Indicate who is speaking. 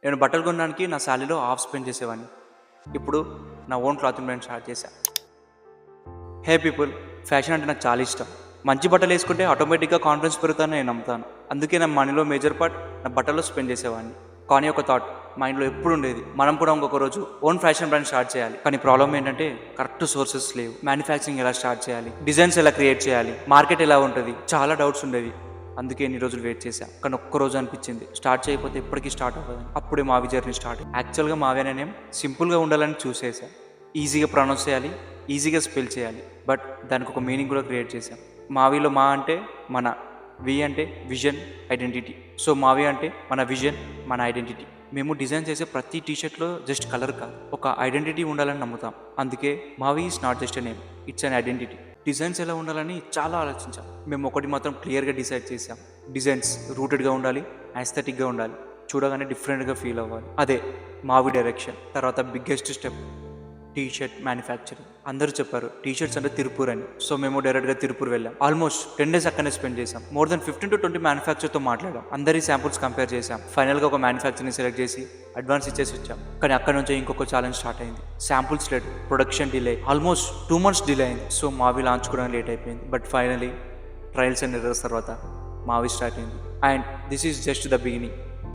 Speaker 1: నేను బట్టలు కొనడానికి నా శాలరీలో హాఫ్ స్పెండ్ చేసేవాడిని. ఇప్పుడు నా ఓన్ క్లాతింగ్ బ్రాండ్ స్టార్ట్ చేశా. హే పీపుల్, ఫ్యాషన్ అంటే నాకు చాలా ఇష్టం. మంచి బట్టలు వేసుకుంటే ఆటోమేటిక్గా కాన్ఫిడెన్స్ పెరుగుతానని నేను నమ్ముతాను. అందుకే నా మనీలో మేజర్ పార్ట్ నా బట్టల్లో స్పెండ్ చేసేవాడిని. కానీ ఒక థాట్ మైండ్లో ఎప్పుడు ఉండేది, మనం కూడా ఇంకొక రోజు ఓన్ ఫ్యాషన్ బ్రాండ్ స్టార్ట్ చేయాలి. కానీ ప్రాబ్లం ఏంటంటే కరెక్ట్ సోర్సెస్ లేవు. మ్యానుఫ్యాక్చరింగ్ ఎలా స్టార్ట్ చేయాలి, డిజైన్స్ ఎలా క్రియేట్ చేయాలి, మార్కెట్ ఎలా ఉంటుంది, చాలా డౌట్స్ ఉండేవి. అందుకే ఎన్ని రోజులు వెయిట్ చేశా. కానీ ఒక్కరోజు అనిపించింది స్టార్ట్ చేయకపోతే ఎప్పటికీ స్టార్ట్ అవ్వదు. అప్పుడే మావి జర్నీ స్టార్ట్. యాక్చువల్గా మావి అనే నేమ్ సింపుల్గా ఉండాలని చూసేసా. ఈజీగా ప్రొనౌన్స్ చేయాలి, ఈజీగా స్పెల్ చేయాలి. బట్ దానికి ఒక మీనింగ్ కూడా క్రియేట్ చేశాం. మావిలో మా అంటే మన, వి అంటే విజన్, ఐడెంటిటీ. సో మావి అంటే మన విజన్, మన ఐడెంటిటీ. మేము డిజైన్ చేసే ప్రతి టీషర్ట్లో జస్ట్ కలర్ కాదు, ఒక ఐడెంటిటీ ఉండాలని నమ్ముతాం. అందుకే మావి is not just a name, it's an identity. Designs ఎలా ఉండాలని చాలా ఆలోచించాం. మేము ఒకటి మాత్రం క్లియర్గా డిసైడ్ చేసాం. డిజైన్స్ రూటెడ్గా ఉండాలి, యాస్థెటిక్గా ఉండాలి, చూడగానే డిఫరెంట్గా ఫీల్ అవ్వాలి. అదే మావి డైరెక్షన్. తర్వాత బిగ్గెస్ట్ స్టెప్ టీషర్ట్ మ్యానుఫ్యాక్చరింగ్. అందరూ చెప్పారు టీషర్ట్స్ అంటే తిరుపూర్ అని. సో మేము డైరెక్ట్గా తిరుపూర్ వెళ్ళాం. ఆల్మోస్ట్ 10 days అక్కడనే స్పెండ్ చేసాం. మోర్ దెన్ 15 to 20 మ్యానుఫ్యాక్చర్తో మాట్లాడాం. అందరి శాంపుల్స్ కంపేర్ చేసాం. ఫైనల్గా ఒక మ్యానుఫ్యాక్చర్ని సెలెక్ట్ చేసి అడ్వాన్స్ ఇచ్చేసి వచ్చాం. కానీ అక్కడ నుంచి ఇంకొక ఛాలెంజ్ స్టార్ట్ అయింది. Samples late, production delay, almost 2 months delay అయింది. సో మావి లాంచ్ కూడా లేట్ అయిపోయింది. But finally trials and errors తర్వాత మావి స్టార్ట్ అయింది. And this is just the beginning.